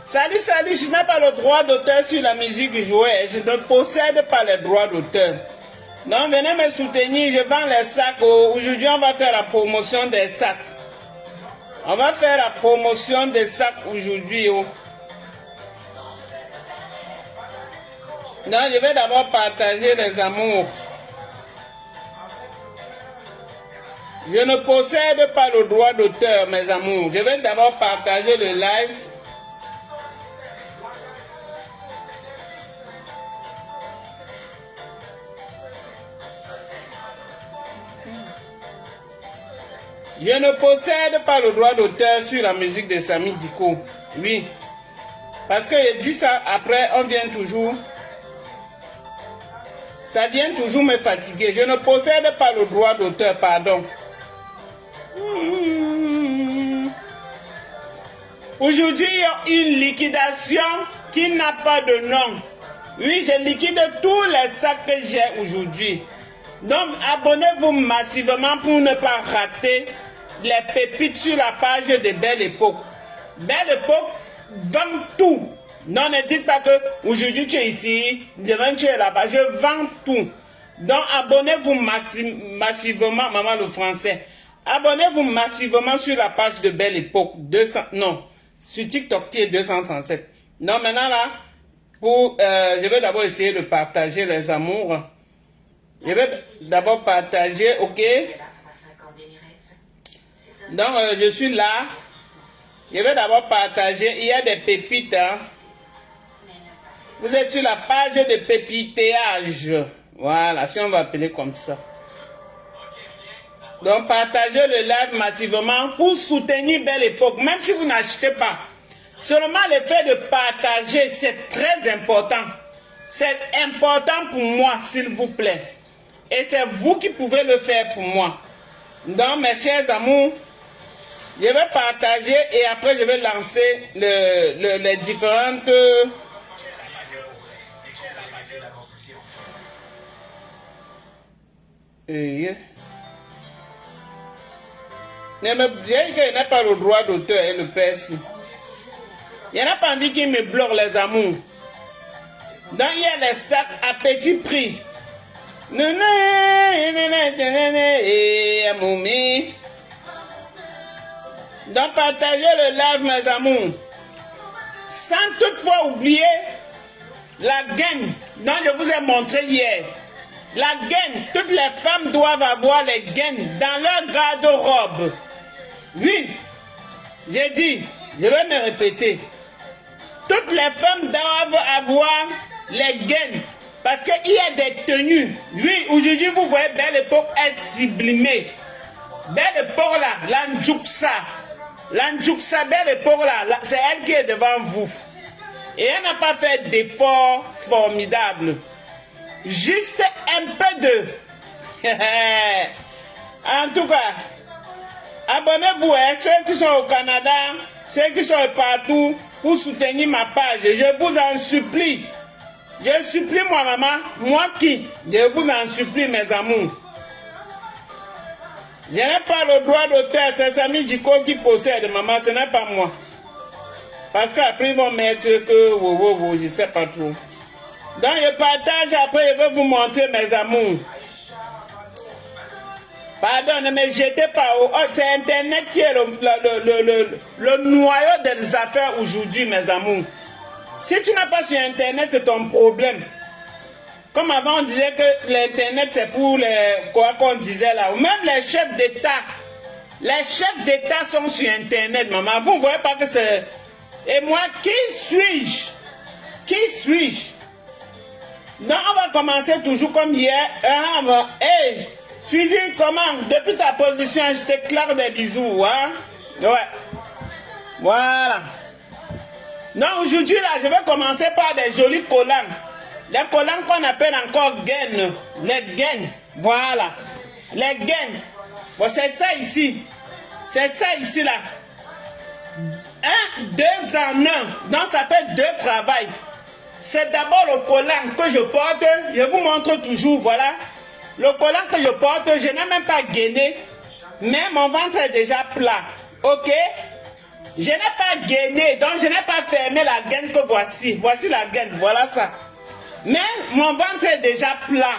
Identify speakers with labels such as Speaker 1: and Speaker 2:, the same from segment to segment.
Speaker 1: Salut, salut, je n'ai pas le droit d'auteur sur la musique jouée. Je ne possède pas les droits d'auteur. Donc, venez me soutenir, je vends les sacs. Aujourd'hui, on va faire la promotion des sacs. On va faire la promotion des sacs aujourd'hui. Donc, je vais d'abord partager les amours. Je ne possède pas le droit d'auteur, mes amours. Je vais d'abord partager le live. Je ne possède pas le droit d'auteur sur la musique de Samy Diko. Oui. Parce que je dis ça, après, on vient toujours. Ça vient toujours me fatiguer. Je ne possède pas le droit d'auteur, pardon. Aujourd'hui, il y a une liquidation qui n'a pas de nom. Oui, je liquide tous les sacs que j'ai aujourd'hui. Donc, abonnez-vous massivement pour ne pas rater les pépites sur la page de Belle Époque. Belle Époque vend tout. Non, ne dites pas que aujourd'hui tu es ici, demain tu es là-bas. Je vends tout. Donc, abonnez-vous massivement, maman le français. Abonnez-vous massivement sur la page de Belle Époque. 200, non, sur TikTok qui est 237. Non, maintenant là, je vais d'abord essayer de partager les amours. Je vais d'abord partager, ok? Donc, je suis là. Je vais d'abord partager. Il y a des pépites. Hein? Vous êtes sur la page de pépitéage. Voilà, si on va appeler comme ça. Donc, partagez le live massivement pour soutenir Belle Époque. Même si vous n'achetez pas. Seulement le fait de partager, c'est très important. C'est important pour moi, s'il vous plaît. Et c'est vous qui pouvez le faire pour moi. Donc, mes chers amours, je vais partager et après je vais lancer les différentes... Je n'ai pas le droit d'auteur et le perse. Il n'y en a pas envie qui me bloque les amours. Donc il y a les sacs à petit prix. Donc partagez le live, mes amours. Sans toutefois oublier la gaine dont je vous ai montré hier. La gaine, toutes les femmes doivent avoir les gaines dans leur garde-robe. Oui, j'ai dit, je vais me répéter. Toutes les femmes doivent avoir les gaines. Parce qu'il y a des tenues. Oui, aujourd'hui, vous voyez, Belle Époque est sublimée. Belle Époque là, l'Anjouksa. L'Anjouksa, Belle Époque là, c'est elle qui est devant vous. Et elle n'a pas fait d'efforts formidables. Juste un peu de... En tout cas, abonnez-vous, hein, ceux qui sont au Canada, ceux qui sont partout, pour soutenir ma page. Je vous en supplie. Je supplie moi, maman, moi qui, je vous en supplie, mes amours. Je n'ai pas le droit d'auteur, c'est Samy Diko qui possède, maman, ce n'est pas moi. Parce qu'après, ils vont mettre que, je ne sais pas trop. Donc, je partage, après, je vais vous montrer, mes amours. Pardon, ne me jetez pas. Oh, c'est Internet qui est le noyau des affaires aujourd'hui, mes amours. Si tu n'as pas sur Internet, c'est ton problème. Comme avant, on disait que l'Internet, c'est pour les... Quoi qu'on disait là. Même les chefs d'État. Les chefs d'État sont sur Internet, maman. Vous ne voyez pas que c'est... Et moi, qui suis-je? Qui suis-je? Donc, on va commencer toujours comme hier. Hey, Suzy, comment? Depuis ta position, je t'éclaire des bisous, hein? Ouais. Voilà. Non, aujourd'hui, là, je vais commencer par des jolis collants. Les collants qu'on appelle encore gaines. Les gaines. Voilà. Les gaines. Bon, c'est ça ici. C'est ça ici, là. 1, 2 en 1. Donc, ça fait 2 travails. C'est d'abord le collant que je porte. Je vous montre toujours, voilà. Le collant que je porte, je n'ai même pas gainé. Mais mon ventre est déjà plat. Ok? Je n'ai pas gainé, donc je n'ai pas fermé la gaine que voici. Voici la gaine, voilà ça. Mais mon ventre est déjà plat.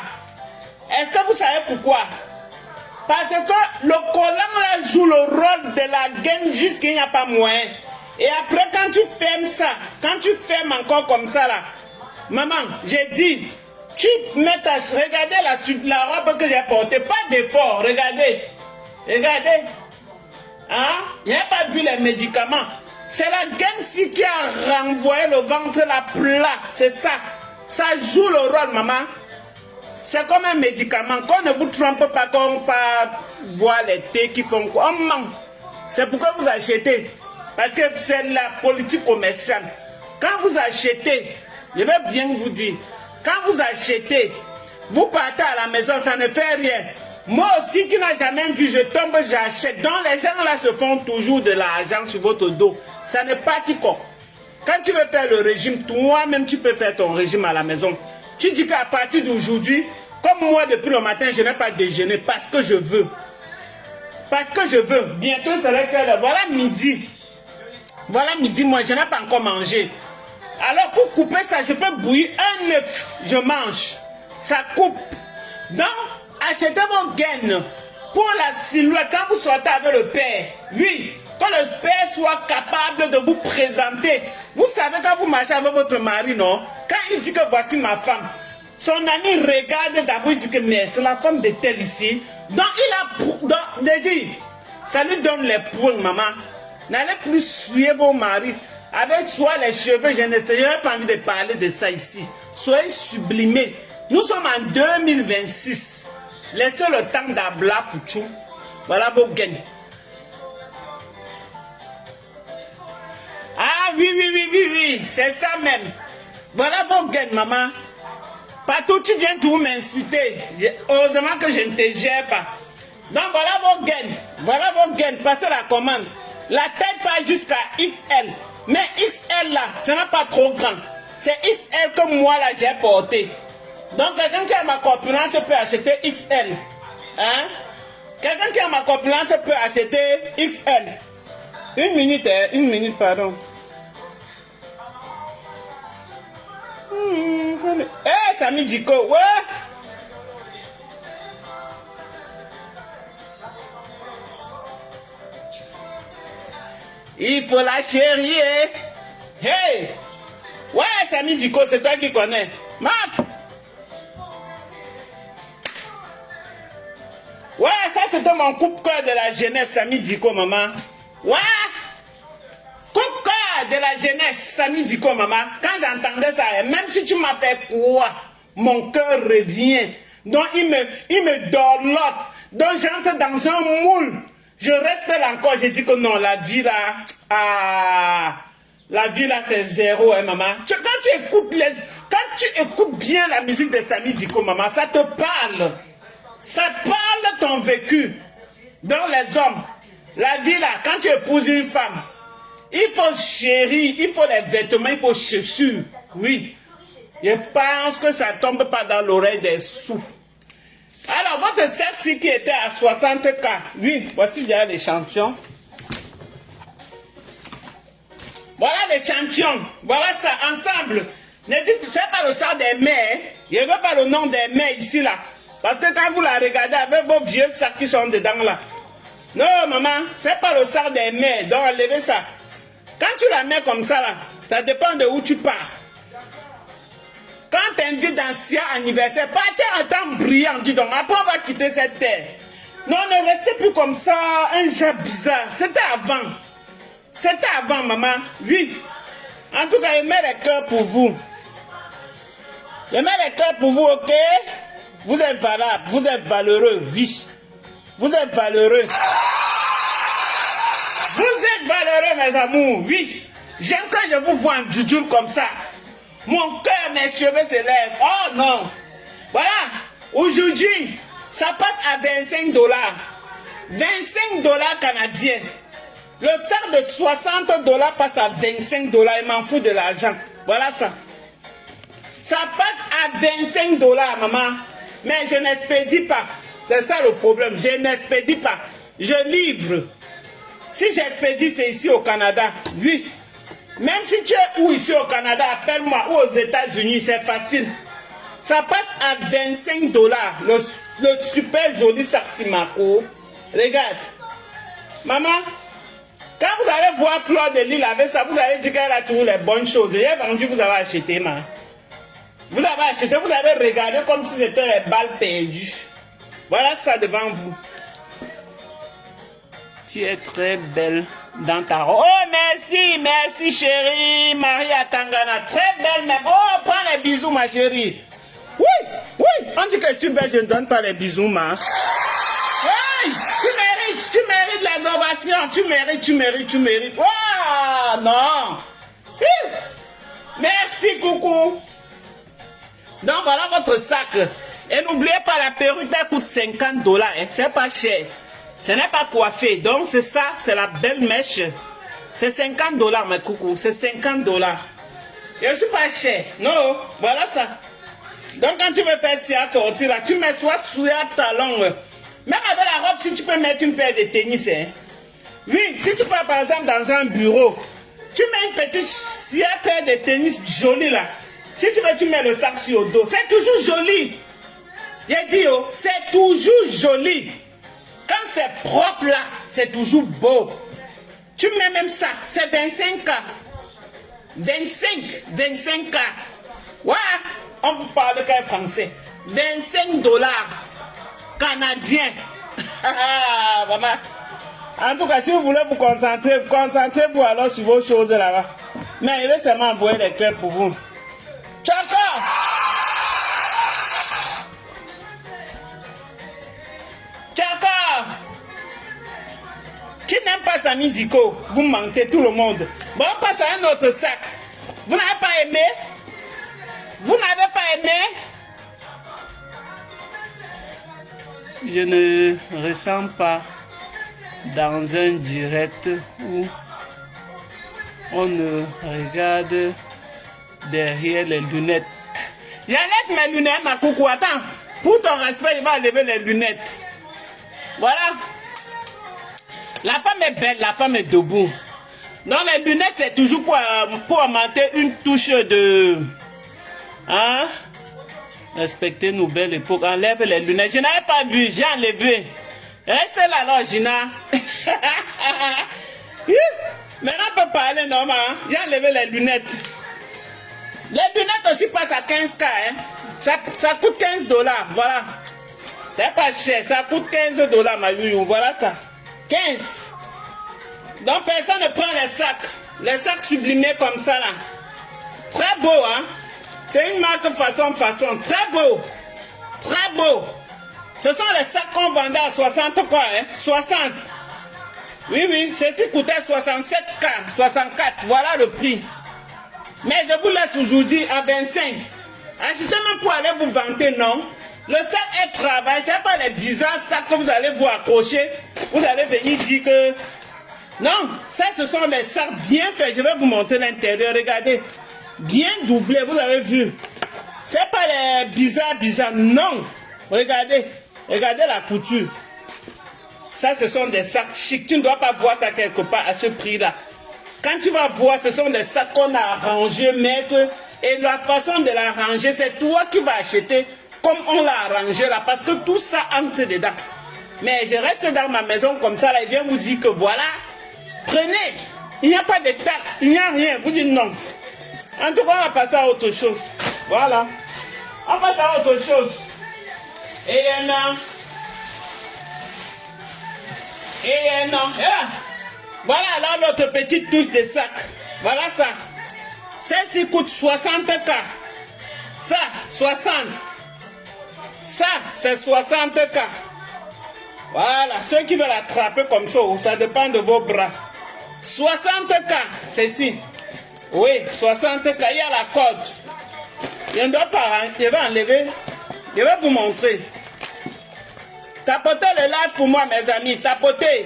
Speaker 1: Est-ce que vous savez pourquoi? Parce que le collant là joue le rôle de la gaine jusqu'il n'y a pas moyen. Et après, quand tu fermes ça, quand tu fermes encore comme ça là, maman, j'ai dit, tu mets ta... Regardez la robe que j'ai portée, pas d'effort, regardez. Regardez. Hein? Il n'y a pas vu les médicaments. C'est la gaine-ci qui a renvoyé le ventre là plat. C'est ça. Ça joue le rôle, maman. C'est comme un médicament. Qu'on ne vous trompe pas, qu'on pas boire les thés qui font quoi. On ment. C'est pourquoi vous achetez. Parce que c'est la politique commerciale. Quand vous achetez, je vais bien vous dire, quand vous achetez, vous partez à la maison, ça ne fait rien. Moi aussi qui n'a jamais vu, je tombe, j'achète. Donc les gens là se font toujours de l'argent sur votre dos. Ça n'est pas quiconque. Quand tu veux faire le régime, toi-même tu peux faire ton régime à la maison. Tu dis qu'à partir d'aujourd'hui, comme moi depuis le matin, je n'ai pas déjeuné parce que je veux. Parce que je veux. Bientôt c'est l'heure. Voilà midi. Voilà midi, moi je n'ai pas encore mangé. Alors pour couper ça, je peux bouillir un œuf, je mange. Ça coupe. Donc, achetez vos gaines pour la silhouette. Quand vous sortez avec le père, oui, que le père soit capable de vous présenter. Vous savez quand vous marchez avec votre mari, non? Quand il dit que voici ma femme, son ami regarde d'abord, il dit que mais c'est la femme de tel ici. Donc il a dit, ça lui donne les points, maman. N'allez plus suivre vos maris. Avec soi les cheveux, je n'ai pas envie de parler de ça ici. Soyez sublimés. Nous sommes en 2026. Laissez le temps d'abla pour tout. Voilà vos gaines. Ah oui, c'est ça même. Voilà vos gaines, maman. Partout tu viens tout m'insulter. Heureusement que je ne te gère pas. Donc voilà vos gaines. Voilà vos gaines. Passez la commande. La taille part jusqu'à XL. Mais XL là, ce n'est pas trop grand. C'est XL que moi là j'ai porté. Donc quelqu'un qui a ma corpulence peut acheter XL. Hein? Quelqu'un qui a ma corpulence peut acheter XL. Une minute, pardon. Eh, Samy Diko, ouais. Il faut la chérie. Hey! Ouais, Samy Diko, c'est toi qui connais. Map! Ouais, ça c'était mon coupe-cœur de la jeunesse, Samy Diko, maman. Ouais! Coupe-cœur de la jeunesse, Samy Diko, maman. Quand j'entendais ça, même si tu m'as fait quoi, mon cœur revient. Donc il me dorlote. Donc j'entre dans un moule. Je reste là encore, je dis que non, la vie là, la vie là c'est zéro, hein, maman. Quand tu écoutes bien la musique de Samy Diko, maman, ça te parle. Ça parle ton vécu. Dans les hommes, la vie là, quand tu épouses une femme, il faut chérir, il faut les vêtements, il faut chaussures. Oui. Je pense que ça ne tombe pas dans l'oreille des sous. Alors, votre sexe qui était à 60K, oui, voici déjà les champions. Voilà les champions. Voilà ça, ensemble. Ne dites, c'est pas le sang des mères. Je ne veux pas le nom des mères ici, là. Parce que quand vous la regardez avec vos vieux sacs qui sont dedans, là. Non, maman, c'est pas le sang des mères. Donc, enlevez ça. Quand tu la mets comme ça, là, ça dépend de où tu pars. Quand tu invites d'anciens anniversaires, partez en temps brillant, dis donc, après on va quitter cette terre. Non, ne restez plus comme ça, un genre bizarre. C'était avant. C'était avant, maman. Oui. En tout cas, je mets les cœurs pour vous. Je mets les cœurs pour vous, ok? Vous êtes valable, vous êtes valeureux, oui. Vous êtes valeureux. Vous êtes valeureux, mes amours, oui. J'aime quand je vous vois en djoujoule comme ça. Mon cœur, mes cheveux se lèvent. Oh non. Voilà. Aujourd'hui, ça passe à 25 $. 25 $ canadiens. Le sac de 60 $ passe à 25 $. Il m'en fout de l'argent. Voilà ça. Ça passe à 25 $, maman. Mais je n'expédie pas. C'est ça le problème. Je n'expédie pas. Je livre. Si j'expédie, c'est ici au Canada. Oui. Même si tu es où ici au Canada, appelle-moi. Ou aux États-Unis, c'est facile. Ça passe à 25 $. Le super joli Saximaco. Regarde. Maman, quand vous allez voir Fleur de Lille avec ça, vous allez dire qu'elle a toujours les bonnes choses. Et vendu, vous avez acheté, man. Vous avez acheté, vous avez regardé comme si c'était les balles perdues. Voilà ça devant vous. Tu es très belle dans ta robe. Oh, merci, merci chérie. Maria Tangana, très belle même. Oh, prends les bisous, ma chérie. Oui, oui, on dit que je suis belle, je ne donne pas les bisous, ma. Hey, tu mérites les ovations. Tu mérites. Oh, non. Merci, coucou. Donc, voilà votre sac. Et n'oubliez pas, la perruque, elle coûte 50 $. Hein. C'est pas cher. Ce n'est pas coiffé. Donc, c'est ça, c'est la belle mèche. C'est 50 $, mes coucou. C'est 50 $. Je ne suis pas cher. Non, voilà ça. Donc, quand tu veux faire ça sortir là, tu mets soit sous un talon. Même avec la robe, si tu peux mettre une paire de tennis. Hein. Oui, si tu pars par exemple dans un bureau, tu mets une petite paire de tennis jolie là. Si tu veux, tu mets le sac sur le dos. C'est toujours joli. J'ai dit, oh, c'est toujours joli. Quand c'est propre là, c'est toujours beau. Tu mets même ça, c'est 25 $. 25 $. Ouais, on vous parle qu'un français. 25 $ canadiens. Maman. En tout cas, si vous voulez vous concentrer, concentrez-vous alors sur vos choses là-bas. Mais il va seulement envoyer les cœurs pour vous. Tchaka! Tchaka! Qui n'aime pas Samy Diko? Vous mentez tout le monde. Bon, on passe à un autre sac. Vous n'avez pas aimé? Vous n'avez pas aimé? Je ne ressens pas dans un direct où on ne regarde derrière les lunettes. J'enlève mes lunettes, ma coucou. Attends. Pour ton respect, il va enlever les lunettes. Voilà. La femme est belle, la femme est debout. Donc les lunettes, c'est toujours pour augmenter une touche de... Hein? Respectez nos belles époques. Enlève les lunettes. Je n'avais pas vu, j'ai enlevé. Restez là, alors, Gina. Maintenant, on peut parler normal. Hein? J'ai enlevé les lunettes. Les lunettes aussi passent à 15 $. Hein? Ça coûte 15 $. Voilà. C'est pas cher. Ça coûte 15 $, ma vie. Voilà ça. 15. Donc, personne ne prend les sacs. Les sacs sublimés comme ça, là. Très beau, hein? C'est une marque façon. Très beau. Très beau. Ce sont les sacs qu'on vendait à 60 quoi, hein? 60. Oui, ceci coûtait 67 $, 64. Voilà le prix. Mais je vous laisse aujourd'hui à 25. Achetez même pour aller vous vanter, non? Le sac est travail, c'est pas les bizarres sacs que vous allez vous accrocher. Vous allez venir dire que... Non, ça ce sont les sacs bien faits. Je vais vous montrer l'intérieur, regardez. Bien doublé, vous avez vu. C'est pas les bizarres, non. Regardez la couture. Ça, ce sont des sacs chics. Tu ne dois pas voir ça quelque part à ce prix-là. Quand tu vas voir, ce sont des sacs qu'on a arrangés, maître. Et la façon de l'arranger, c'est toi qui vas acheter comme on l'a arrangé là. Parce que tout ça entre dedans. Mais je reste dans ma maison comme ça là. Il vient vous dire que voilà. Prenez. Il n'y a pas de taxes. Il n'y a rien. Vous dites non. En tout cas, on va passer à autre chose. Voilà. On passe à autre chose. Et non. Voilà alors notre petite touche de sac. Voilà ça. Celle-ci coûte 60 $. Ça, 60. Ça, c'est 60 $. Voilà. Ceux qui veulent attraper comme ça dépend de vos bras. 60 $, ceci. Oui, 60 $. Il y a la corde. Je ne dois pas, je vais enlever. Je vais vous montrer. Tapotez le live pour moi, mes amis. Tapotez.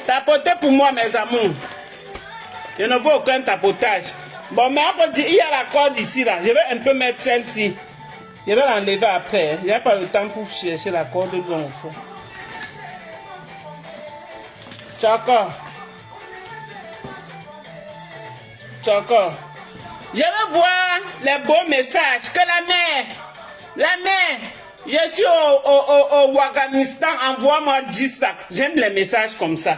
Speaker 1: Tapotez pour moi, mes amours. Je ne veux aucun tapotage. Bon, mais on peut dire, il y a la corde ici, là. Je vais un peu mettre celle-ci. Je vais l'enlever après. Il n'y a pas le temps pour chercher la corde loin au fond. Tchaka. Tchaka. Je veux voir les beaux messages que la mère, je suis au Ouaganistan, envoie-moi 10 sacs. J'aime les messages comme ça.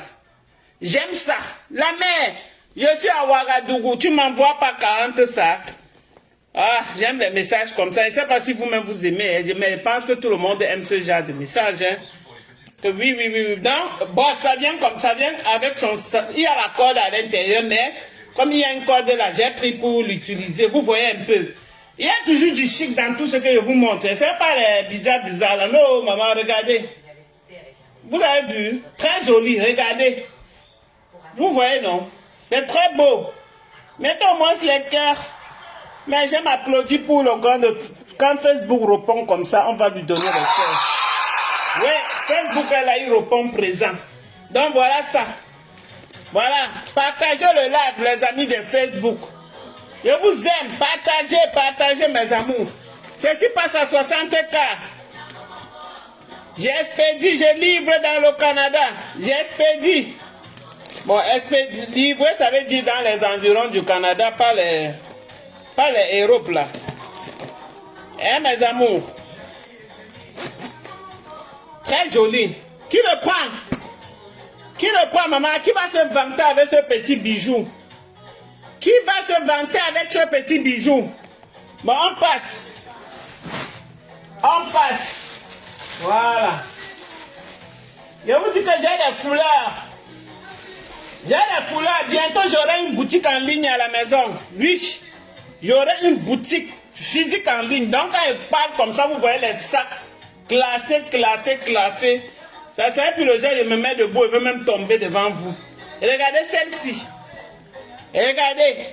Speaker 1: J'aime ça. La mère, je suis à Ouagadougou, tu m'envoies pas 40 sacs. Ah, j'aime les messages comme ça. Je ne sais pas si vous-même vous aimez, hein, mais je pense que tout le monde aime ce genre de messages. Hein. Que oui. Donc, bon, ça vient comme ça vient avec son... Il y a la corde à l'intérieur, mais comme il y a une corde là, j'ai pris pour l'utiliser. Vous voyez un peu. Il y a toujours du chic dans tout ce que je vous montre. C'est pas les bijoux bizarres là. Non, maman, regardez. Vous avez vu? Très joli, regardez. Vous voyez, non? C'est très beau. Mettez au moins les cœurs. Mais je m'applaudis pour le gars de... Quand Facebook répond comme ça, on va lui donner le cœur. Oui, Facebook, elle a eu répond présent. Donc voilà ça. Voilà. Partagez le live, les amis de Facebook. Je vous aime. Partagez mes amours. Ceci passe à 60K. J'expédie, je livre dans le Canada. J'expédie. Bon, livrer, ça veut dire dans les environs du Canada, pas les Europes là. Hein, mes amours? Très joli. Qui le prend? Qui le prend, maman? Qui va se vanter avec ce petit bijou? Qui va se vanter avec ce petit bijou? Bon, on passe. On passe. Voilà. Je vous dis que j'ai des couleurs. J'ai des couleurs. Bientôt, j'aurai une boutique en ligne à la maison. Oui. J'aurai une boutique physique en ligne. Donc, quand je parle comme ça, vous voyez les sacs classés. Ça serait plus le jour de me mettre debout, il veut même tomber devant vous. Et regardez celle-ci. Et regardez.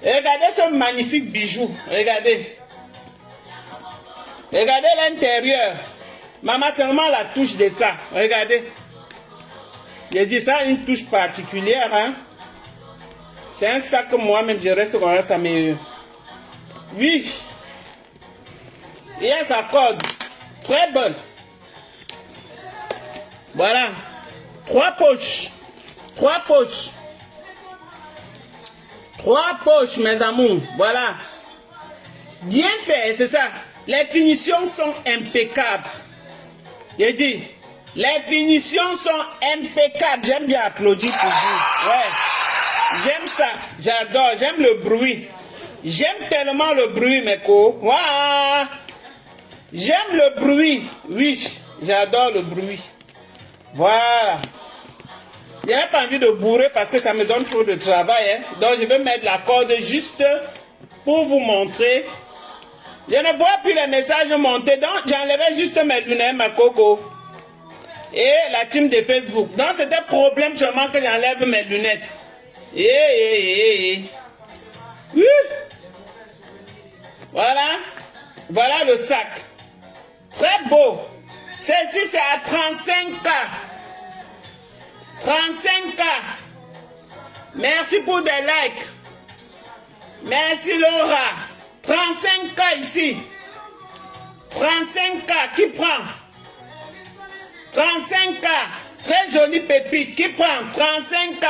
Speaker 1: Ce magnifique bijou. Regardez. Regardez l'intérieur. Maman, seulement la touche de ça. Regardez. J'ai dit ça, une touche particulière. Hein? C'est un sac que moi-même, je reste comme ça. Mais oui. Il y a sa corde. Très bonne. Voilà. 3 poches. 3 poches, mes amours. Voilà. Bien fait, c'est ça. Les finitions sont impeccables. J'ai dit, les finitions sont impeccables. J'aime bien applaudir pour vous. Ouais. J'aime ça. J'adore. J'aime le bruit. J'aime tellement le bruit, mes co. Voilà. J'aime le bruit. Oui, j'adore le bruit. Voilà. Je n'ai pas envie de bourrer parce que ça me donne trop de travail. Hein. Donc, je vais mettre la corde juste pour vous montrer. Je ne vois plus les messages monter. Donc, j'enlevais juste mes lunettes, ma coco. Et la team de Facebook. Donc, c'était problème seulement que j'enlève mes lunettes. Oui. Voilà. Voilà le sac. Très beau. Celle-ci, c'est à 35K. 35K. Merci pour des likes. Merci Laura. 35K ici. 35K. Qui prend? 35K. Très jolie pépite. Qui prend? 35K.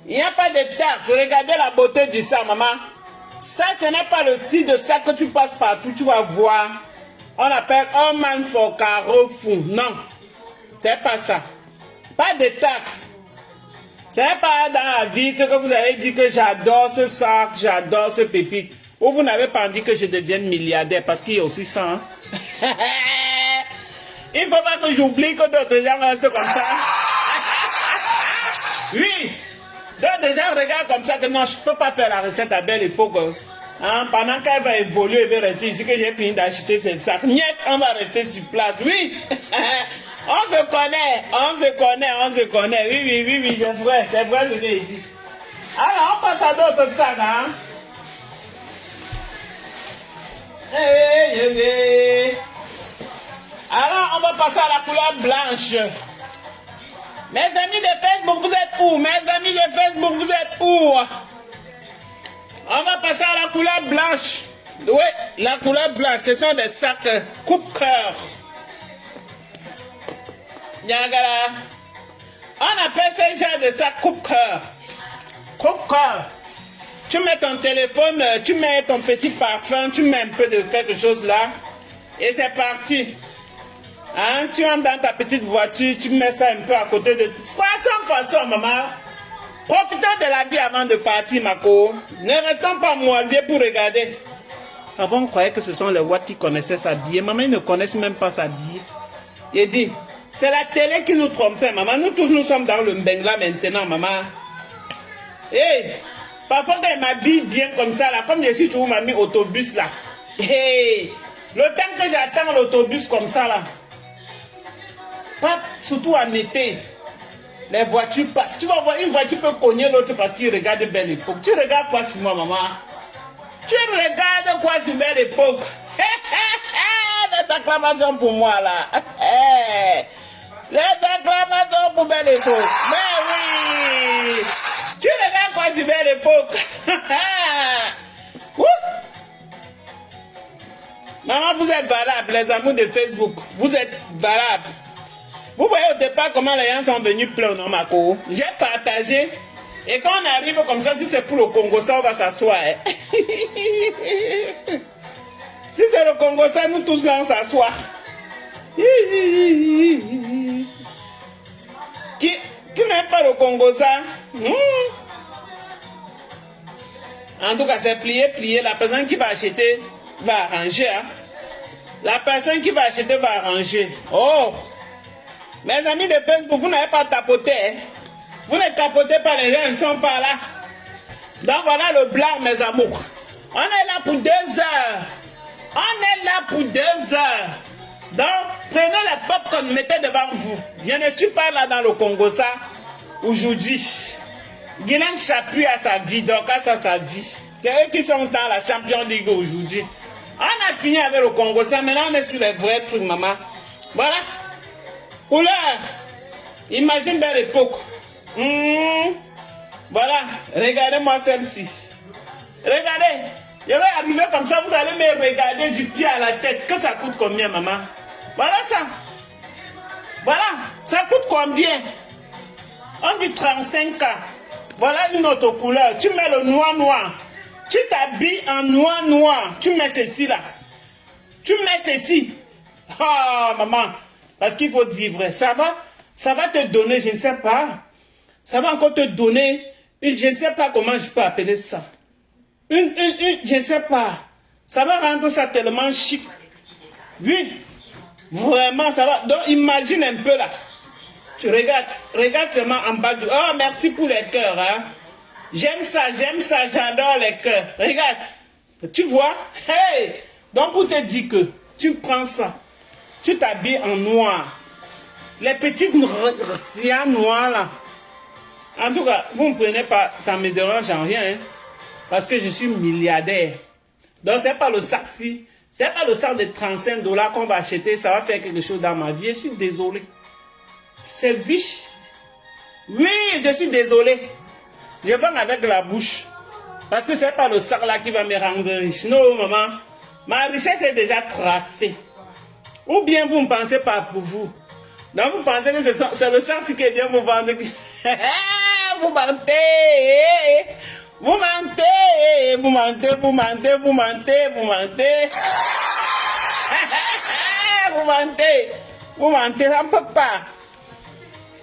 Speaker 1: Il n'y a pas de taxe. Regardez la beauté du sac, maman. Ça, ce n'est pas le style de sac que tu passes partout. Tu vas voir. On appelle un man for Carrefour. Non, c'est pas ça. Pas de taxes. C'est pas dans la vitre que vous allez dire que j'adore ce sac, j'adore ce pépite. Ou vous n'avez pas envie que je devienne milliardaire parce qu'il y a aussi ça. Hein? Il ne faut pas que j'oublie que d'autres gens restent comme ça. Oui, d'autres gens regardent comme ça que non, je ne peux pas faire la recette à belle époque. Hein, pendant qu'elle va évoluer, elle va rester ici, que j'ai fini d'acheter ces sacs. Niet, on va rester sur place. Oui, on se connaît. Oui, c'est vrai ce que j'ai dit. Alors, on passe à d'autres sacs. Hein. Alors, on va passer à la couleur blanche. Mes amis de Facebook, vous êtes où? Mes amis de Facebook, vous êtes où? On va passer à la couleur blanche. Oui, la couleur blanche, ce sont des sacs coupe-cœur. Nyagala. On appelle ces genre de sacs coupe-cœur. Coupe-cœur. Tu mets ton téléphone, tu mets ton petit parfum, tu mets un peu de quelque chose là. Et c'est parti. Hein? Tu entres dans ta petite voiture, tu mets ça un peu à côté de... Façon, maman. Profitons de la vie avant de partir, Mako. Ne restons pas moisiers pour regarder. Avant, on croyait que ce sont les Watts qui connaissaient s'habiller. Maman, ils ne connaissent même pas s'habiller. Il dit, c'est la télé qui nous trompait, maman. Nous tous, nous sommes dans le Mbengla maintenant, maman. Hey, parfois, quand elle m'habille bien comme ça, là, comme je suis toujours m'a mis autobus, là. Hey, le temps que j'attends l'autobus comme ça, là. Pas surtout en été. Les voitures passent. Tu vas voir, une voiture peut cogner l'autre parce qu'il regarde Belle Époque. Tu regardes quoi sur moi, maman? Tu regardes quoi sur Belle Époque? Des acclamations pour moi, là. Les acclamations pour Belle Époque. Mais oui! Tu regardes quoi sur Belle Époque? Maman, vous êtes valable, les amours de Facebook. Vous êtes valable. Vous voyez au départ comment les gens sont venus plein dans ma cour. J'ai partagé. Et quand on arrive comme ça, si c'est pour le Congo, ça, on va s'asseoir. Hein. Si c'est le Congo, ça, nous tous là, on s'assoit. Qui n'aime pas le Congo, ça? En tout cas, c'est plié. La personne qui va acheter va arranger. Hein. La personne qui va acheter va arranger. Oh! Mes amis de Facebook, vous n'avez pas tapoté. Hein? Vous ne tapotez pas, les gens, ils sont pas là. Donc voilà le blanc, mes amours. On est là pour 2 heures. Donc, prenez la popcorn, mettez devant vous. Je ne suis pas là dans le Congo, ça, aujourd'hui. Guylaine Chapuis a sa vie, donc a sa vie. C'est eux qui sont dans la Champions League aujourd'hui. On a fini avec le Congo, ça, maintenant on est sur les vrais trucs, maman. Voilà. Couleur. Imagine Belle Époque. Voilà. Regardez-moi celle-ci. Regardez. Je vais arriver comme ça, vous allez me regarder du pied à la tête. Que ça coûte combien, maman? Voilà ça. Voilà. Ça coûte combien? On dit 35K. Voilà une autre couleur. Tu mets le noir. Tu t'habilles en noir. Tu mets ceci là. Tu mets ceci. Oh, maman. Parce qu'il faut dire vrai. Ça va te donner, je ne sais pas. Ça va encore te donner, je ne sais pas comment je peux appeler ça. Je ne sais pas. Ça va rendre ça tellement chic. Oui. Vraiment, ça va. Donc, imagine un peu là. Tu regarde seulement en bas du... Oh, merci pour les cœurs, hein. J'aime ça, j'adore les cœurs. Regarde. Tu vois? Hey! Donc, pour te dire que tu prends ça. Tu t'habilles en noir. Les petites siens noirs là. En tout cas, vous ne prenez pas, ça ne me dérange en rien. Hein, parce que je suis milliardaire. Donc, ce n'est pas le sac-ci. Ce n'est pas le sac de $35 qu'on va acheter. Ça va faire quelque chose dans ma vie. Je suis désolé. C'est biche. Oui, je suis désolé. Je vends avec la bouche. Parce que ce n'est pas le sac là qui va me rendre riche. Non, maman. Ma richesse est déjà tracée. Ou bien vous ne pensez pas pour vous. Donc vous pensez que c'est le sang qui vient vous vendre. Vous mentez. Vous mentez. Vous mentez. Vous mentez. Vous mentez. Vous mentez. Vous mentez. Vous mentez. Ça ne peut pas.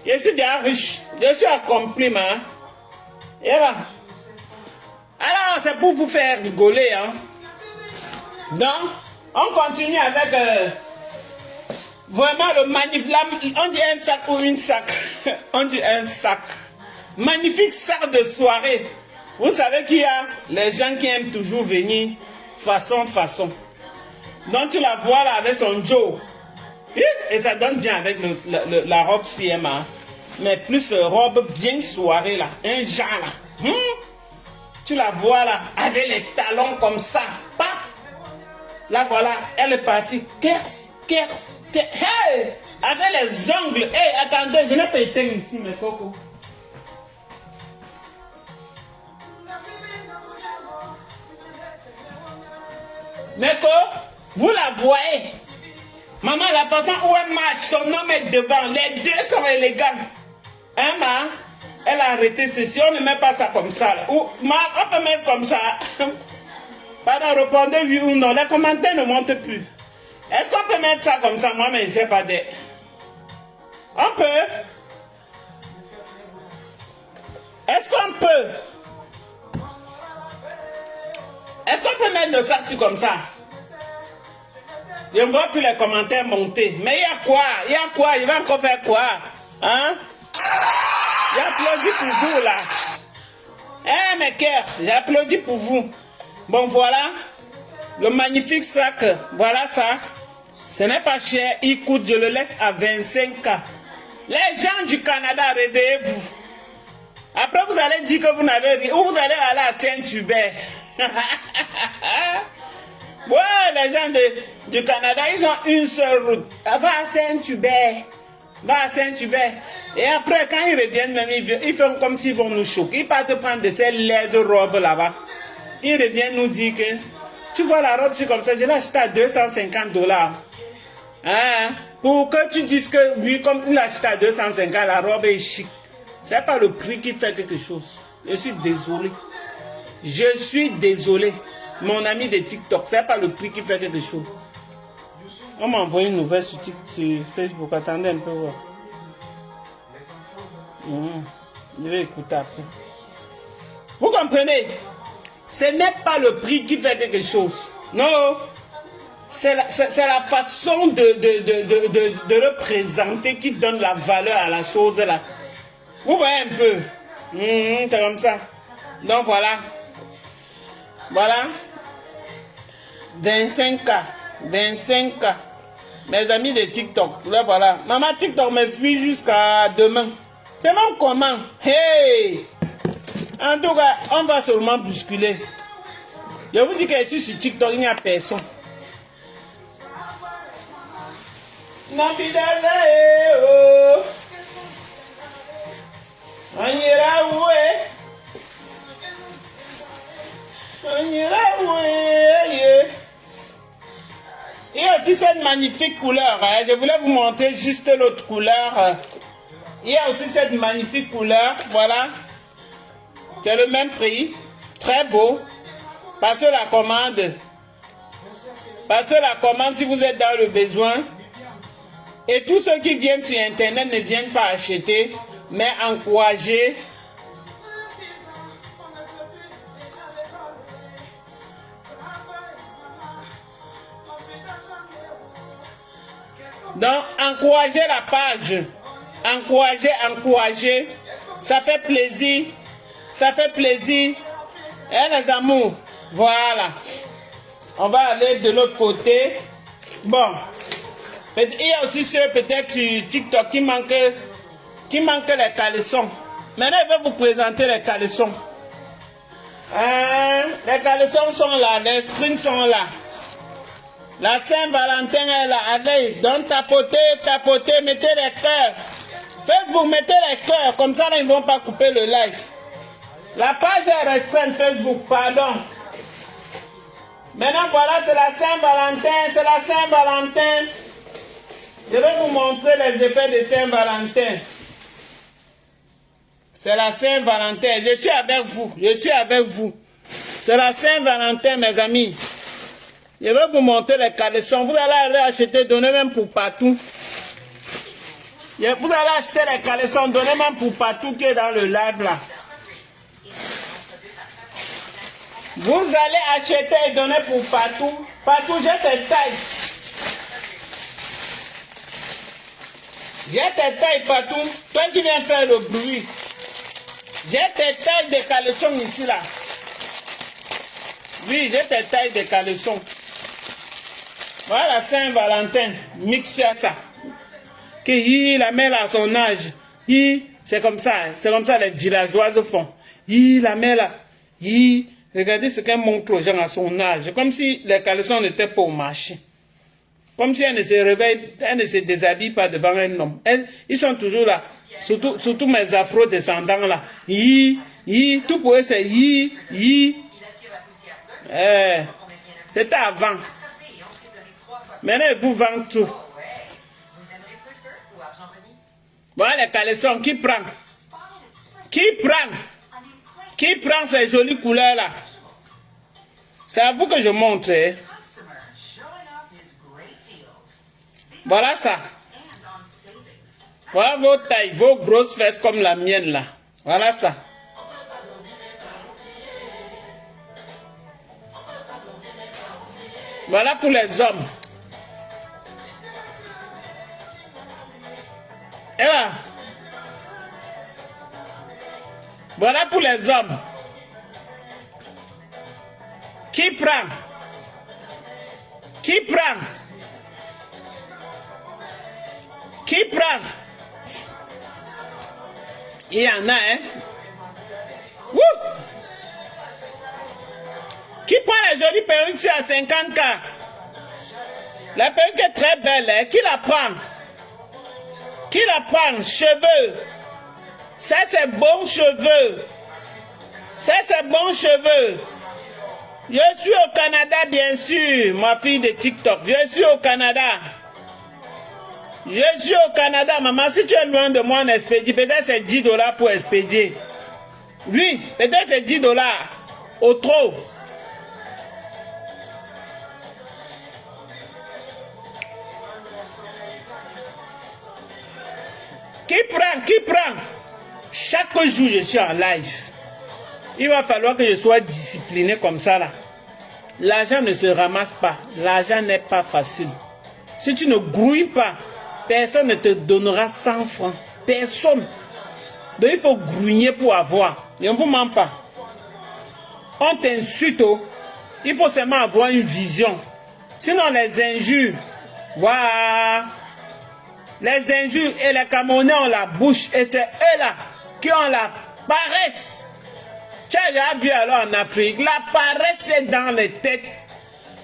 Speaker 1: Je suis déjà riche. Je suis accompli, man. Et voilà. Alors, c'est pour vous faire rigoler. Hein. Donc, on continue avec... Vraiment le magnifique, on dit un sac ou une sac. On dit un sac. Magnifique sac de soirée. Vous savez qu'il y a les gens qui aiment toujours venir façon. Donc tu la vois là avec son Joe. Et ça donne bien avec la robe CMA. Mais plus robe bien soirée là. Un genre là. Tu la vois là avec les talons comme ça. Là voilà, elle est partie. Hey! Avec les ongles. Hey, attendez, je n'ai pas éteint ici, mes cocos. Neko, vous la voyez. Maman, la façon où elle marche, son homme est devant. Les deux sont élégants. Hein, ma? Elle a arrêté ceci. On ne met pas ça comme ça. Là. Ou, ma, on peut mettre comme ça. Pardon, répondez oui ou non. Les commentaires ne montent plus. Est-ce qu'on peut mettre ça comme ça? Moi, mais je ne sais pas. On peut? Est-ce qu'on peut? Est-ce qu'on peut mettre le sac comme ça? Je ne vois plus les commentaires monter. Mais il y a quoi? Il y a quoi? Il va encore faire quoi? Hein? J'applaudis pour vous là. Eh mes cœurs, j'applaudis pour vous. Bon voilà. Le magnifique sac. Voilà ça. Ce n'est pas cher. Il coûte, je le laisse à 25 €. Les gens du Canada, réveillez-vous. Après vous allez dire que vous n'avez rien. Ou vous allez aller à Saint-Hubert. Ouais, les gens du Canada, ils ont une seule route. Va à Saint-Hubert. Va à Saint-Hubert. Et après, quand ils reviennent, même, ils font comme s'ils vont nous choquer. Ils partent prendre de ces laides robes là-bas. Ils reviennent nous dire que, tu vois la robe, c'est comme ça, je l'ai acheté à 250 $. Hein? Pour que tu dises que, lui, comme il l'a acheté à 250, la robe est chic. C'est pas le prix qui fait quelque chose. Je suis désolé. Je suis désolé. Mon ami de TikTok, c'est pas le prix qui fait quelque chose. On m'a envoyé une nouvelle sur Facebook. Attendez un peu. Ouais. Je vais écouter après. Vous comprenez? Ce n'est pas le prix qui fait quelque chose. Non. C'est la façon de le présenter qui donne la valeur à la chose là. Vous voyez un peu? C'est comme ça. Donc voilà. Voilà. 25 €. 25 €. Mes amis de TikTok. Là voilà. Maman TikTok me fuit jusqu'à demain. C'est mon comment. Hey! En tout cas, on va seulement bousculer. Je vous dis que je suis sur TikTok, il n'y a personne. On ira où? On ira où? Il y a aussi cette magnifique couleur. Hein. Je voulais vous montrer juste l'autre couleur. Il y a aussi cette magnifique couleur. Voilà. C'est le même prix. Très beau. Passez la commande. Passez la commande si vous êtes dans le besoin. Et tous ceux qui viennent sur Internet ne viennent pas acheter, mais encourager. Donc, encouragez la page. Encouragez. Ça fait plaisir. Ça fait plaisir. Eh les amours. Voilà. On va aller de l'autre côté. Bon. Il y a aussi ceux peut-être sur TikTok qui manquent les caleçons. Maintenant, je vais vous présenter les caleçons. Les caleçons sont là. Les strings sont là. La Saint-Valentin est là. Allez, donc tapotez, mettez les cœurs. Facebook, mettez les cœurs. Comme ça, là, ils ne vont pas couper le live. La page est restreinte Facebook, pardon. Maintenant, voilà, c'est la Saint-Valentin. Je vais vous montrer les effets de Saint-Valentin. C'est la Saint-Valentin. Je suis avec vous. C'est la Saint-Valentin, mes amis. Je vais vous montrer les caleçons. Vous allez aller acheter, donner même pour partout. Vous allez acheter les caleçons, donner même pour partout qui est dans le live là. Vous allez acheter et donner pour partout. Partout, j'ai tes tailles. J'ai tes tailles partout. Toi qui viens faire le bruit. J'ai tes tailles de caleçons ici là. Oui, j'ai tes tailles de caleçons. Voilà Saint-Valentin. Mixe ça. Que la mère à son âge. C'est comme ça. C'est comme ça les villageoises font. La mère là. Regardez ce qu'elle montre aux gens à son âge. Comme si les caleçons n'étaient pas au marché. Comme si elle ne se réveille, elle ne se déshabille pas devant un homme. Ils sont toujours là. Surtout mes afro-descendants là. Tout pour eux c'est C'était avant. Maintenant, ils vous vendent tout. Voilà les caleçons. Qui prend? Qui prend? Qui prend ces jolies couleurs-là? C'est à vous que je montre. Hein? Voilà ça. Voilà vos tailles, vos grosses fesses comme la mienne là. Voilà ça. Voilà pour les hommes. Et là. Voilà pour les hommes. Qui prend? Qui prend? Qui prend? Il y en a, hein? Wouh! Qui prend la jolie perruque ici à 50K? La perruque est très belle, hein? Qui la prend? Qui la prend? Cheveux. Ça, c'est bons cheveux. Ça, c'est bons cheveux. Je suis au Canada, bien sûr, ma fille de TikTok. Je suis au Canada. Je suis au Canada, maman. Si tu es loin de moi en expédie, peut-être c'est 10 $ pour expédier. Oui, peut-être c'est 10 $. Au trop. Qui prend? Qui prend? Chaque jour, je suis en live. Il va falloir que je sois discipliné comme ça là. L'argent ne se ramasse pas. L'argent n'est pas facile. Si tu ne grouilles pas, personne ne te donnera 100 francs. Personne. Donc il faut grugner pour avoir. Et on ne vous ment pas. On t'insulte. Il faut seulement avoir une vision. Sinon les injures. Waouh. Les injures et les Camerounais ont la bouche. Et c'est eux là qui ont la paresse. Tu as déjà vu alors en Afrique, la paresse est dans les têtes.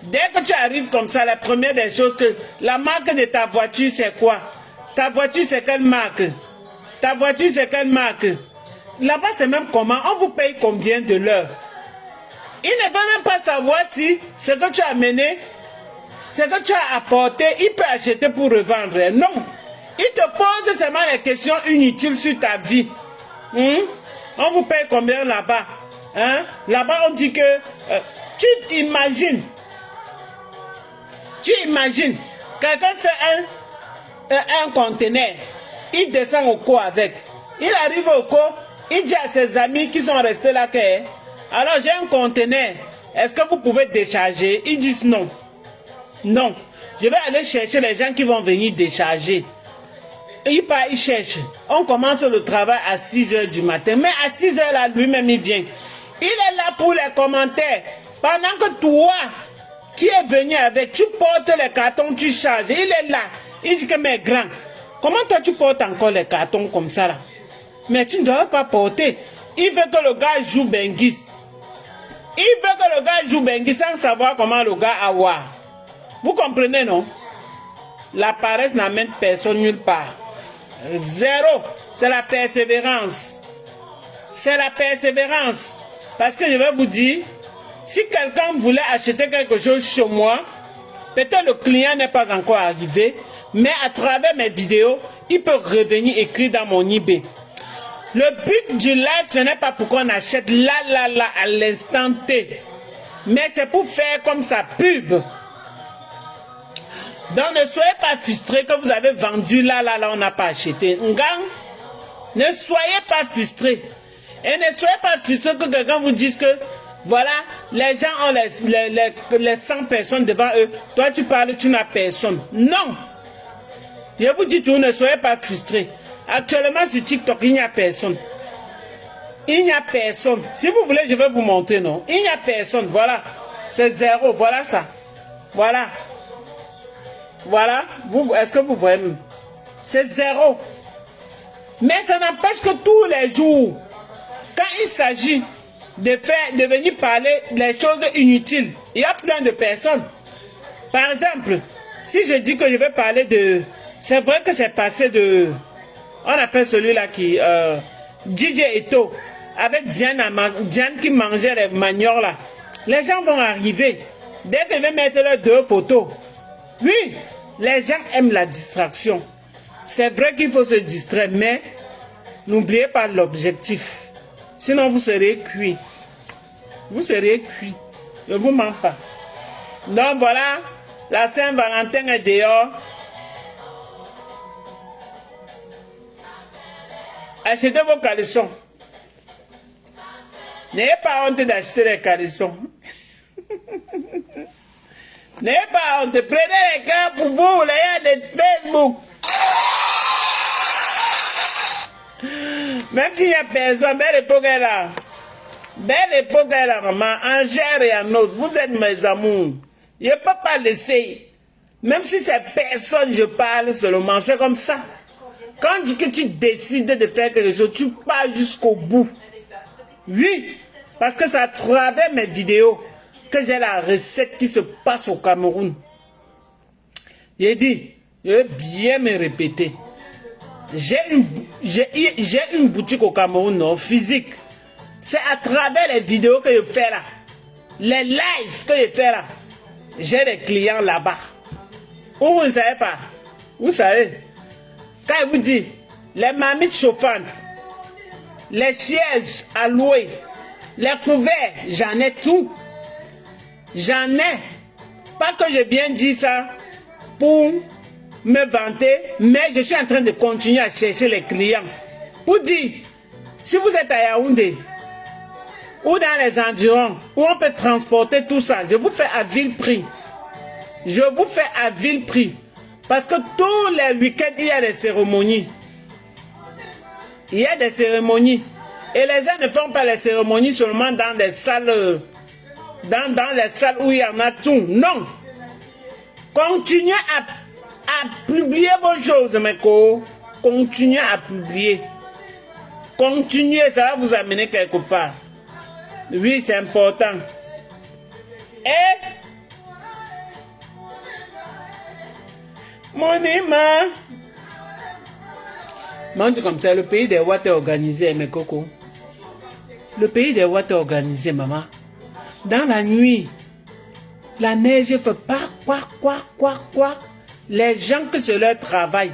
Speaker 1: Dès que tu arrives comme ça, la première des choses que la marque de ta voiture, c'est quoi? Ta voiture, c'est quelle marque? Ta voiture, c'est quelle marque? Là-bas, c'est même comment? On vous paye combien de l'heure? Ils ne veulent même pas savoir si ce que tu as amené, ce que tu as apporté, il peut acheter pour revendre. Non. Ils te posent seulement les questions inutiles sur ta vie. On vous paye combien là-bas? Hein? Là-bas, on dit que... tu imagines, quelqu'un fait un conteneur, il descend au co avec. Il arrive au co, il dit à ses amis qui sont restés là que... Alors, j'ai un conteneur, est-ce que vous pouvez décharger? Ils disent non. Non. Je vais aller chercher les gens qui vont venir décharger. Il part, il cherche. On commence le travail à 6 h du matin. Mais à 6 h là, lui-même, il vient. Il est là pour les commentaires. Pendant que toi, qui es venu avec, tu portes les cartons, tu charges. Il est là. Il dit que, mais grand, comment toi tu portes encore les cartons comme ça là? Mais tu ne dois pas porter. Il veut que le gars joue Bengis. Il veut que le gars joue Bengis sans savoir comment le gars a voir. Vous comprenez, non? La paresse n'amène personne nulle part. Zéro. C'est la persévérance. C'est la persévérance. Parce que je vais vous dire, si quelqu'un voulait acheter quelque chose chez moi, peut-être le client n'est pas encore arrivé, mais à travers mes vidéos, il peut revenir écrire dans mon eBay. Le but du live, ce n'est pas pour qu'on achète là, à l'instant T. Mais c'est pour faire comme sa pub. Donc ne soyez pas frustrés que vous avez vendu là, on n'a pas acheté. Ngang, ne soyez pas frustrés. Et ne soyez pas frustrés que quelqu'un vous dise que, voilà, les gens ont les 100 personnes devant eux. Toi, tu parles, tu n'as personne. Non. Je vous dis toujours, ne soyez pas frustrés. Actuellement, sur TikTok, il n'y a personne. Il n'y a personne. Si vous voulez, je vais vous montrer, non? Il n'y a personne. Voilà. C'est zéro. Voilà ça. Voilà. Voilà. Est-ce que vous voyez? C'est zéro. Mais ça n'empêche que tous les jours, quand il s'agit de venir parler des choses inutiles, il y a plein de personnes. Par exemple, si je dis que je vais parler de... C'est vrai que c'est passé de... On appelle celui-là qui... DJ Eto, avec Diane qui mangeait les maniocs là. Les gens vont arriver. Dès que je vais mettre leurs 2 photos, oui, les gens aiment la distraction. C'est vrai qu'il faut se distraire, mais n'oubliez pas l'objectif. Sinon, vous serez cuit. Vous serez cuit. Ne vous mens pas. Donc voilà, la Saint-Valentin est dehors. Achetez vos caleçons. N'ayez pas honte d'acheter les caleçons. N'ayez pas honte. Prenez les gars pour vous, les gars de Facebook. Même s'il n'y a personne, belle époque est là. Belle époque est là, maman. En chair et en os. Vous êtes mes amours. Je ne peux pas laisser. Même si c'est personne, je parle seulement. C'est comme ça. Quand tu décides de faire quelque chose, tu pars jusqu'au bout. Oui, parce que c'est à travers mes vidéos que j'ai la recette qui se passe au Cameroun. J'ai dit, je vais bien me répéter. J'ai une boutique au Cameroun, non, physique. C'est à travers les vidéos que je fais là. Les lives que je fais là. J'ai des clients là-bas. Vous ne savez pas. Vous savez. Quand je vous dis, les marmites chauffantes, les chaises à louer, les couverts, j'en ai tout. J'en ai. Pas que je viens dire ça pour me vanter, mais je suis en train de continuer à chercher les clients. Pour dire, si vous êtes à Yaoundé, ou dans les environs, où on peut transporter tout ça, je vous fais à vil prix. Je vous fais à vil prix. Parce que tous les week-ends, il y a des cérémonies. Il y a des cérémonies. Et les gens ne font pas les cérémonies seulement dans des salles, dans les salles où il y en a tout. Non. Continuez à publier vos choses, mes co. Continuez à publier. Continuez, ça va vous amener quelque part. Oui, c'est important. Et mon ima. Moi, je comme ça, le pays des Ouattes est organisé, mes cocos. Le pays des Ouattes est organisé, maman. Dans la nuit, la neige fait pas quoi. Les gens que c'est leur travail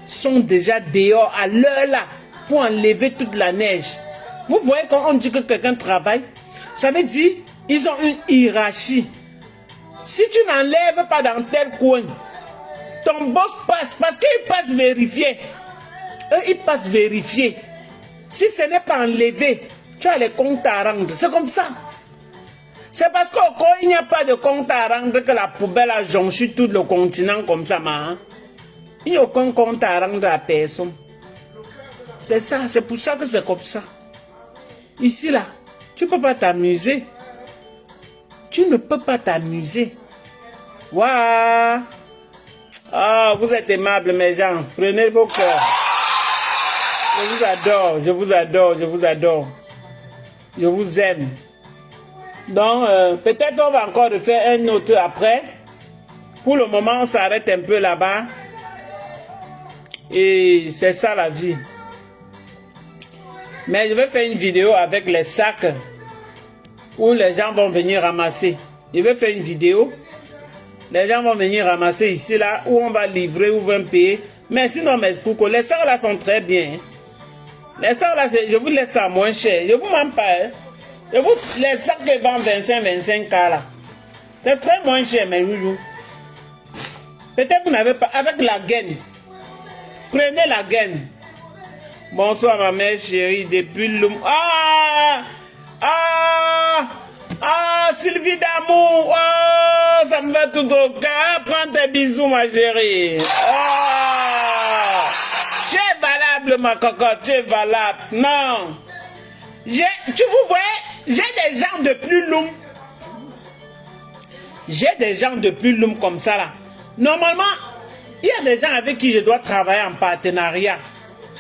Speaker 1: sont déjà dehors à l'heure là pour enlever toute la neige. Vous voyez quand on dit que quelqu'un travaille, ça veut dire ils ont une hiérarchie. Si tu n'enlèves pas dans tel coin, ton boss passe parce qu'il passe vérifier. Eux, ils passent vérifier. Si ce n'est pas enlevé, tu as les comptes à rendre. C'est comme ça. C'est parce qu'au coin, il n'y a pas de compte à rendre que la poubelle a jonché tout le continent comme ça, man. Il n'y a aucun compte à rendre à personne. C'est ça, c'est pour ça que c'est comme ça. Ici, là, tu ne peux pas t'amuser. Tu ne peux pas t'amuser. Waouh! Ah, vous êtes aimables, mes gens. Prenez vos cœurs. Je vous adore, je vous adore, je vous adore. Je vous aime. Donc, peut-être on va encore refaire un autre après. Pour le moment, on s'arrête un peu là-bas. Et c'est ça la vie. Mais je vais faire une vidéo avec les sacs où les gens vont venir ramasser. Je vais faire une vidéo. Les gens vont venir ramasser ici, là, où on va livrer, où on va payer. Mais sinon, mes poucos, les sacs là sont très bien. Les sacs là, je vous laisse ça moins cher. Je vous mens pas. Hein. Les sacs qui vendent 25 là. C'est très moins cher, mes loulous. Peut-être vous n'avez pas. Avec la gaine. Prenez la gaine. Bonsoir, ma mère chérie, depuis Loum. Sylvie d'amour. Oh, ça me va tout au cœur. Prends tes bisous, ma chérie. Tu es valable, ma cocotte, tu es valable. Non. Tu vous voyez, j'ai des gens de plus Loum. J'ai des gens de plus Loum comme ça, là. Normalement, il y a des gens avec qui je dois travailler en partenariat.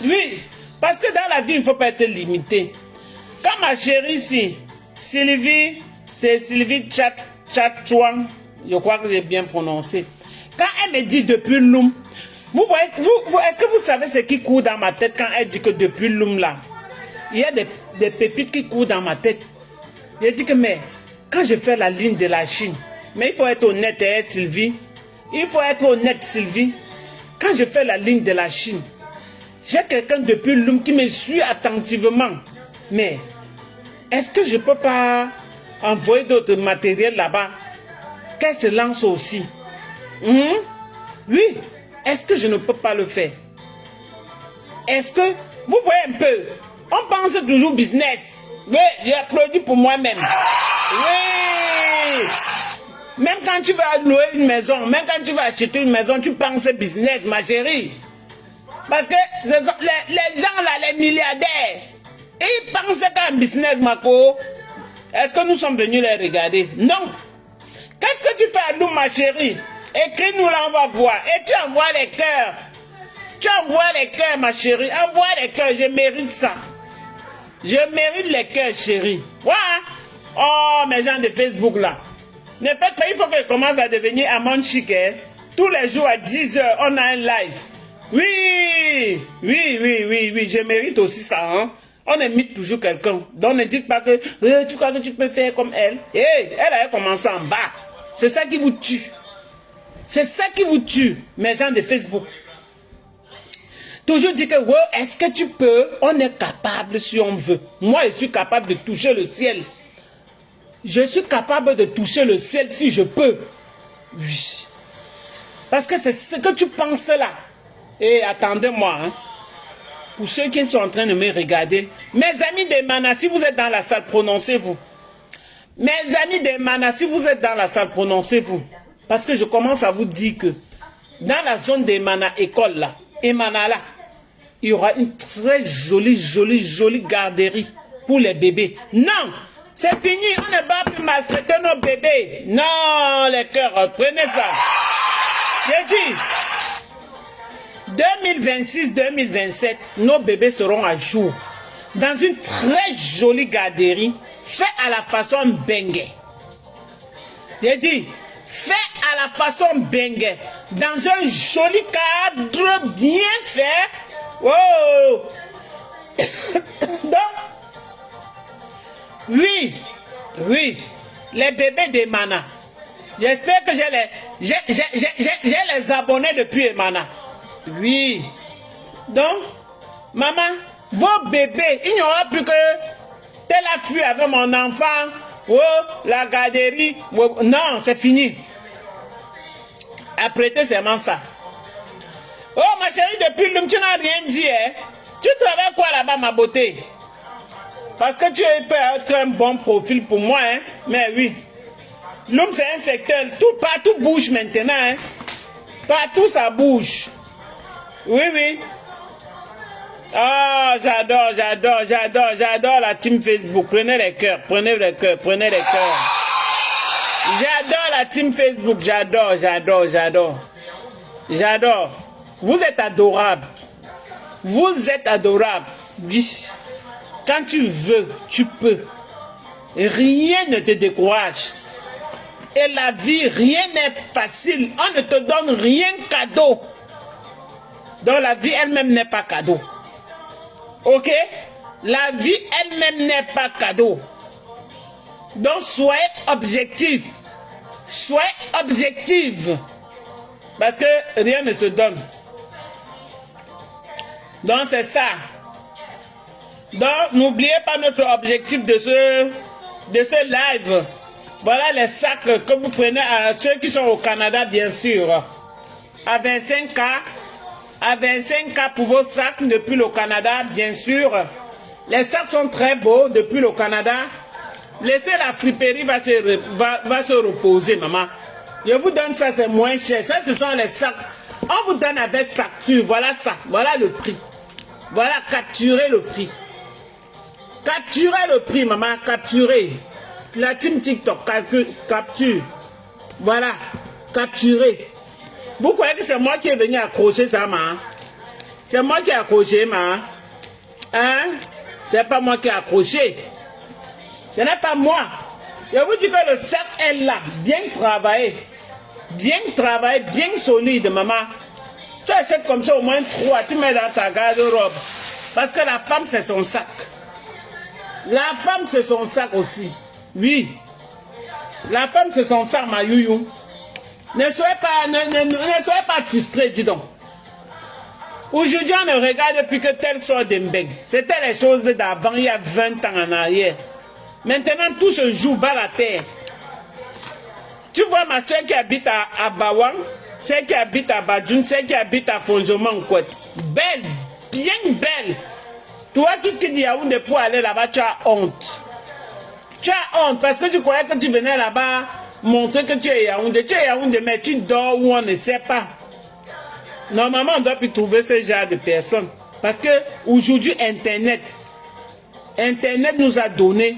Speaker 1: Oui. Parce que dans la vie, il ne faut pas être limité. Quand ma chérie ici, Sylvie, c'est Sylvie Tchatchouang, je crois que j'ai bien prononcé. Quand elle me dit depuis Loum, vous voyez, est-ce que vous savez ce qui court dans ma tête quand elle dit que depuis Loum là, il y a des pépites qui courent dans ma tête. Je dis que mais, quand je fais la ligne de la Chine, Mais il faut être honnête, hein, Sylvie. Il faut être honnête, Sylvie. Quand je fais la ligne de la Chine, j'ai quelqu'un depuis Lum qui me suit attentivement. Mais est-ce que je ne peux pas envoyer d'autres matériels là-bas? Qu'elle se lance aussi. Oui. Est-ce que je ne peux pas le faire? Est-ce que... Vous voyez un peu, on pense toujours business. Oui, j'ai applaudi pour moi-même. Oui. Même quand tu vas louer une maison, même quand tu vas acheter une maison, tu penses business, ma chérie. Parce que les gens là, les milliardaires, ils pensent qu'un business, Mako. Est-ce que nous sommes venus les regarder? Non. Qu'est-ce que tu fais à nous, ma chérie? Écris-nous là, on va voir. Et tu envoies les cœurs. Tu envoies les cœurs, ma chérie. Envoie les cœurs, je mérite ça. Je mérite les cœurs, chérie. Voilà. Oh, mes gens de Facebook là. Ne faites pas, il faut que je commence à devenir amant chic. Hein? Tous les jours à 10h, on a un live. Oui, je mérite aussi ça. Hein? On imite toujours quelqu'un. Donc ne dites pas que tu crois que tu peux faire comme elle. Hey, elle a commencé en bas. C'est ça qui vous tue. C'est ça qui vous tue, mes gens de Facebook. Toujours dire que, ouais, est-ce que tu peux? On est capable si on veut. Moi, je suis capable de toucher le ciel. Je suis capable de toucher le ciel si je peux. Oui. Parce que c'est ce que tu penses là. Et attendez-moi, hein. Pour ceux qui sont en train de me regarder, mes amis des Mana, si vous êtes dans la salle, prononcez-vous. Mes amis des Mana, si vous êtes dans la salle, prononcez-vous. Parce que je commence à vous dire que dans la zone des Mana école là, et Mana là, il y aura une très jolie garderie pour les bébés. Non, c'est fini, on ne va plus maltraiter nos bébés. Non, les cœurs, prenez ça. J'ai dit, 2026-2027, nos bébés seront à jour. Dans une très jolie garderie, fait à la façon Bengue. J'ai dit, fait à la façon Bengue. Dans un joli cadre bien fait. Wow. Donc, oui, les bébés des Mana. J'espère que j'ai les abonnés depuis Mana. Oui. Donc, maman, vos bébés, il n'y aura plus que telle affaire avec mon enfant, oh, la garderie. Oh, non, c'est fini. Apprêtez seulement ça. Oh, ma chérie, depuis l'homme, tu n'as rien dit, hein? Tu travailles quoi là-bas, ma beauté? Parce que tu peux être un bon profil pour moi, hein? Mais oui. L'homme, c'est un secteur. Partout bouge maintenant, hein? Partout, ça bouge. Oui. Ah, j'adore la team Facebook. Prenez les cœurs. J'adore la team Facebook. J'adore. Vous êtes adorable. Quand tu veux, tu peux. Rien ne te décourage. Et la vie, rien n'est facile. On ne te donne rien cadeau. Donc la vie elle-même n'est pas cadeau. Ok? La vie elle-même n'est pas cadeau. Donc soyez objectif. Parce que rien ne se donne. Donc c'est ça. Donc n'oubliez pas notre objectif de ce live. Voilà les sacs que vous prenez à ceux qui sont au Canada, bien sûr. À 25K. À 25K pour vos sacs depuis le Canada, bien sûr. Les sacs sont très beaux depuis le Canada. Laissez la friperie va se reposer, maman. Je vous donne ça, c'est moins cher. Ça, ce sont les sacs. On vous donne avec facture. Voilà ça. Voilà le prix. Voilà, capturez le prix. Capturez le prix, maman. Capturez. La team TikTok, capture. Voilà. Capturez. Vous croyez que c'est moi qui est venu accrocher ça, ma? C'est moi qui ai accroché, ma? Hein? C'est pas moi qui ai accroché. Ce n'est pas moi. Je vous dis que le sac est là, bien travaillé. Bien travaillé, bien solide, maman. Tu achètes comme ça au moins 3, tu mets dans ta garde-robe. Parce que la femme, c'est son sac. La femme, c'est son sac aussi. Oui. La femme, c'est son sang, ma youyou. Ne soyez pas frustrés, dis donc. Aujourd'hui, on ne regarde plus que telle sorte d'embeg. C'était les choses d'avant, il y a 20 ans en arrière. Maintenant, tout se joue bas la terre. Tu vois ma soeur qui habite à Bawang, celle qui habite à Badjoun, celle qui habite à Fonjoman-Kouet. Belle, bien belle. Toi qui quittes Yaoundé pour aller là-bas, tu as honte. Tu as honte parce que tu croyais que tu venais là-bas montrer que tu es Yaoundé. Tu es Yaoundé, mais tu dors où on ne sait pas. Normalement, on doit plus trouver ce genre de personnes. Parce que aujourd'hui, Internet nous a donné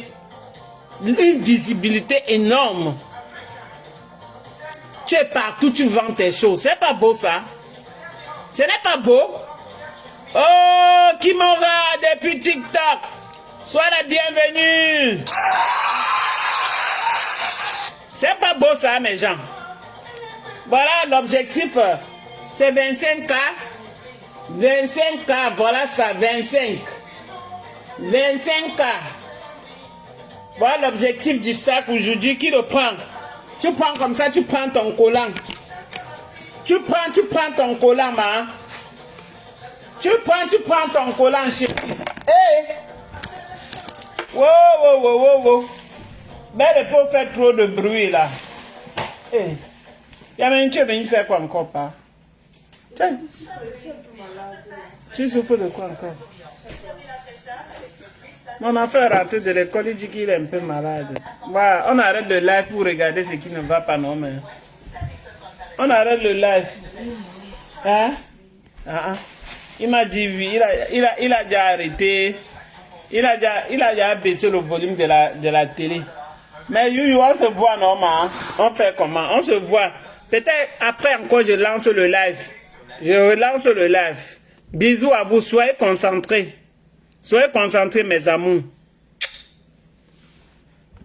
Speaker 1: une visibilité énorme. Tu es partout, tu vends tes choses. C'est pas beau ça? Ce n'est pas beau? Oh, Kimora depuis TikTok. Sois la bienvenue. C'est pas beau ça, mes gens. Voilà l'objectif. C'est 25K. 25K, voilà ça, 25. 25K. Voilà l'objectif du sac aujourd'hui. Qui le prend? Tu prends comme ça, tu prends ton collant. Tu prends ton collant, ma. Tu prends ton collant, chérie. Hey! Wow. Mais le pauvre fait trop de bruit là. Hey! Y'a tu es venu faire quoi encore, pas? Tu souffres de quoi encore? Mon enfant est rentré de l'école, il dit qu'il est un peu malade. Ouais, on arrête le live pour regarder ce qui ne va pas, non, mais... On arrête le live. Hein? Il m'a dit oui, il a déjà arrêté. Il a déjà baissé le volume de la télé. Mais on se voit, non, hein? On fait comment? On se voit. Peut-être après encore, je lance le live. Je relance le live. Bisous à vous, soyez concentrés. Soyez concentrés, mes amours.